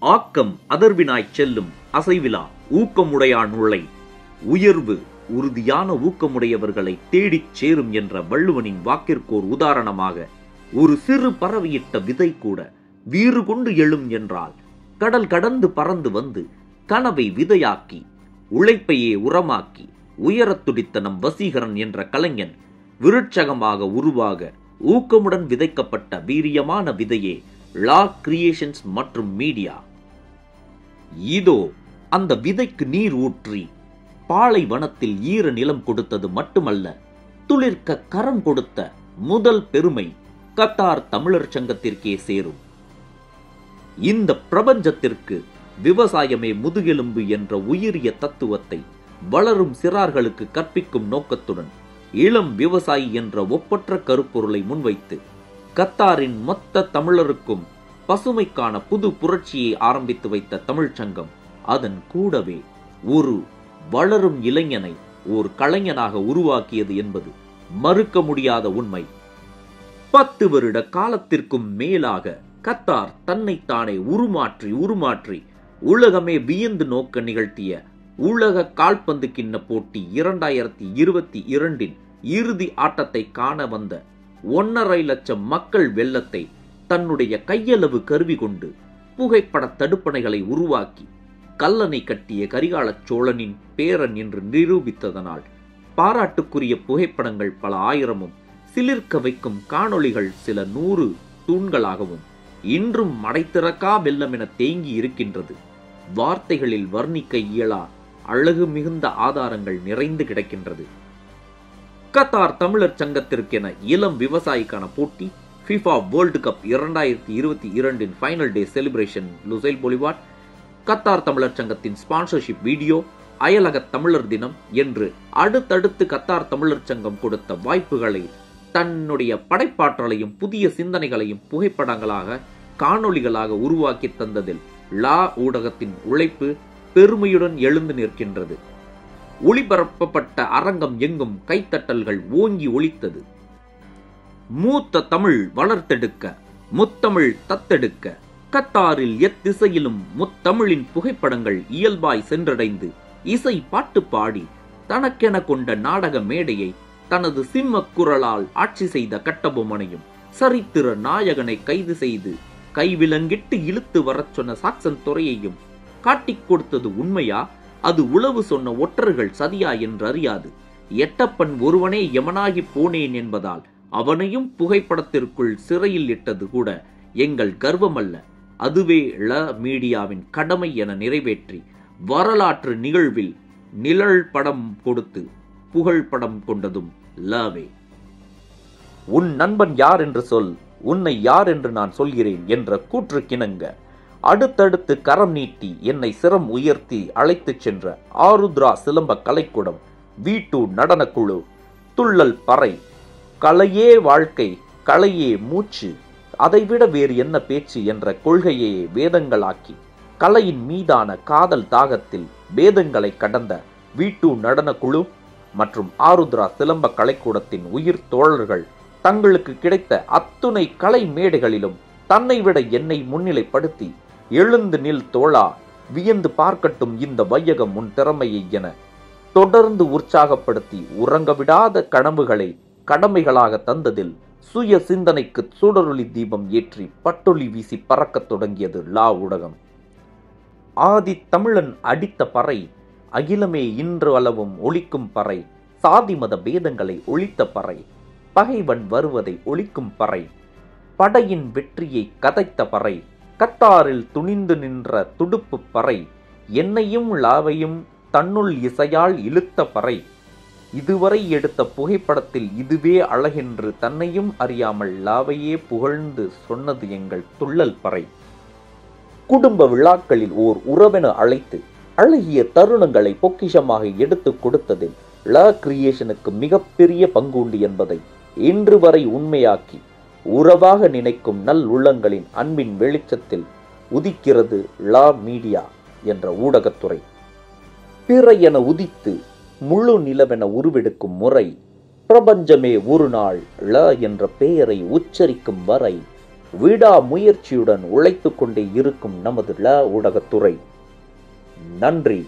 ஆக்கம் அதர்வினாய்ச் செல்லும் அசைவிலா ஊக்கமுடையான் உளை. உயர்வு உறுதியான ஊக்கமுடையவர்களை தேடிச் சேரும் என்ற வள்ளுவனின் வாக்கிற்கோர் உதாரணமாக ஒரு சிறு பறவையிட்ட விதை கூட வீறு கொண்டு எழும் என்றால் கடல் கடந்து பறந்து வந்து கனவை விதையாக்கி உழைப்பையே உரமாக்கி உயரத் துடித்த நம் வசீகரன் என்ற கலைஞன் விருட்சகமாக உருவாக ஊக்கமுடன் விதைக்கப்பட்ட வீரியமான விதையே லா கிரியேஷன்ஸ் மற்றும் மீடியா. இதோ அந்த விதைக்கு நீர் ஊற்றி பாலைவனத்தில் ஈர நிலம் கொடுத்தது மட்டுமல்ல, துளிர்க்க கரம் கொடுத்த முதல் பெருமை கத்தார் தமிழர் சங்கத்திற்கே சேரும். இந்த பிரபஞ்சத்திற்கு விவசாயமே முதுகெலும்பு என்ற உயரிய தத்துவத்தை வளரும் சிறார்களுக்கு கற்பிக்கும் நோக்கத்துடன் இளம் விவசாயி என்ற ஒப்பற்ற கருப்பொருளை முன்வைத்து கத்தாரின் மொத்த தமிழருக்கும் பசுமைக்கான புது புரட்சியை ஆரம்பித்து வைத்த தமிழ்ச்சங்கம் அதன் கூடவே ஒரு வளரும் இளைஞனை ஒரு கலைஞனாக உருவாக்கியது என்பது மறுக்க முடியாத உண்மை. 10 வருட காலத்திற்கும் மேலாக கத்தார் தன்னைத்தானே உருமாற்றி உலகமே வியந்து நோக்க நிகழ்த்திய உலக கால்பந்து கிண்ண போட்டி 2022 இறுதி ஆட்டத்தை காண வந்த 1.5 லட்சம் மக்கள் வெள்ளத்தை தன்னுடைய கையளவு கருவி கொண்டு புகைப்பட தடுப்பணைகளை உருவாக்கி கல்லணை கட்டிய கரிகால சோழனின் பேரன் என்று நிரூபித்ததனால் பாராட்டுக்குரிய புகைப்படங்கள் பல ஆயிரமும் சிலிர்க்க வைக்கும் காணொளிகள் சில 100 தூண்களாகவும் இன்றும் மடைத்திறக்கா வெள்ளம் என தேங்கி இருக்கின்றது. வார்த்தைகளில் வர்ணிக்க இயலா அழகு மிகுந்த ஆதாரங்கள் நிறைந்து கிடக்கின்றது. கத்தார் தமிழர் சங்கத்திற்கென இளம் விவசாயிக்கான போட்டி FIFA world cup 2022 final day celebration Lusail boulevard, Qatar தமிழர் சங்கத்தின் ஸ்பான்சர்ஷிப் வீடியோ, அயலக தமிழர் தினம் என்று அடுத்தடுத்து கத்தார் தமிழர் சங்கம் கொடுத்த வாய்ப்புகளை தன்னுடைய படைப்பாற்றலையும் புதிய சிந்தனைகளையும் புகைப்படங்களாக காணொளிகளாக உருவாக்கி தந்ததில் லா ஊடகத்தின் உழைப்பு பெருமையுடன் எழுந்து நிற்கின்றது. ஒளிபரப்பப்பட்ட அரங்கம் எங்கும் கைத்தட்டல்கள் ஓங்கி ஒலித்தது. மூத்த தமிழ் வளர்த்தெடுக்க, முத்தமிழ் தத்தெடுக்க, கத்தாரில் எத்திசையிலும் முத்தமிழின் புகைப்படங்கள் இயல்பாய் சென்றடைந்து இசை பாட்டு பாடி தனக்கென கொண்ட நாடக மேடையை தனது சிம்ம குரலால் ஆட்சி செய்த கட்டபொம்மனையும் சரித்திர நாயகனை கைது செய்து கைவிலங்கிட்டு இழுத்து வரச் சொன்ன சாக்சன் துறையையும் காட்டிக் கொடுத்தது உண்மையா, அது உளவு சொன்ன ஒற்றர்கள் சதியா என்று அறியாது எட்டப்பன் ஒருவனே யமனாகி போனேன் என்பதால் அவனையும் புகைப்படத்திற்குள் சிறையில் இட்டது கூட எங்கள் கர்வமல்ல, அதுவே ல மீடியாவின் கடமை என நிறைவேற்றி வரலாற்று நிகழ்வில் நிழல் படம் கொடுத்து புகழ் படம் கொண்டதும் லவே. உன் நண்பன் யார் என்று சொல், உன்னை யார் என்று நான் சொல்கிறேன் என்ற கூற்றுக்கிணங்க அடுத்தடுத்து கரம் நீட்டி என்னை சிரம் உயர்த்தி அழைத்துச் சென்ற ஆருத்ரா சிலம்ப கலைக்கூடம், V2 நடனக்குழு, துள்ளல் பறை, கலையே வாழ்க்கை, கலையே மூச்சு, அதைவிட வேறு என்ன பேச்சு என்ற கொள்கையை வேதங்களாக்கி கலையின் மீதான காதல் தாகத்தில் வேதங்களை கடந்த V2 நடனக்குழு மற்றும் ஆருத்ரா சிலம்ப கலைக்கூடத்தின் உயிர் தோழர்கள் தங்களுக்கு கிடைத்த அத்துணை கலை மேடைகளிலும் தன்னை விட என்னை முன்னிலைப்படுத்தி எழுந்து நில் தோழா, வியந்து பார்க்கட்டும் இந்த வையகம் உன் திறமையை என தொடர்ந்து உற்சாகப்படுத்தி உறங்க விடாத கனவுகளை கடமைகளாக தந்ததில் சுய சிந்தனைக்கு சுடரொளி தீபம் ஏற்றி பட்டொளி வீசி பறக்கத் தொடங்கியது லா ஊடகம். ஆதி தமிழன் அடித்த பறை, அகிலமே இன்று அளவும் ஒலிக்கும் பறை, சாதி மத பேதங்களை ஒழித்த பறை, பகைவன் வருவதை ஒழிக்கும் பறை, படையின் வெற்றியை கதைத்த பறை, கத்தாரில் துணிந்து நின்ற துடுப்பு பறை, என்னையும் லாவையும் தன்னுள் இசையால் இழுத்த பறை, இதுவரை எடுத்த புகைப்படத்தில் இதுவே அழகென்று தன்னையும் அறியாமல் லாவையே புகழ்ந்து சொன்னது எங்கள் துள்ளல் பறை. குடும்ப விழாக்களில் ஓர் உறவென அழைத்து அழகிய தருணங்களை பொக்கிஷமாக எடுத்து கொடுத்ததில் லா கிரியேஷனுக்கு மிகப்பெரிய பங்குண்டு என்பதை இன்று வரை உண்மையாக்கி உறவாக நினைக்கும் நல் உள்ளங்களின் அன்பின் வெளிச்சத்தில் உதிக்கிறது லா மீடியா என்ற ஊடகத்துறை. பிற என உதித்து முழு நிலவென உருவெடுக்கும் முறை, பிரபஞ்சமே ஒரு நாள் ல என்ற பெயரை உச்சரிக்கும் வரை விடா முயற்சியுடன் உழைத்துக் கொண்டே இருக்கும் நமது ஊடகத்துறை. நன்றி.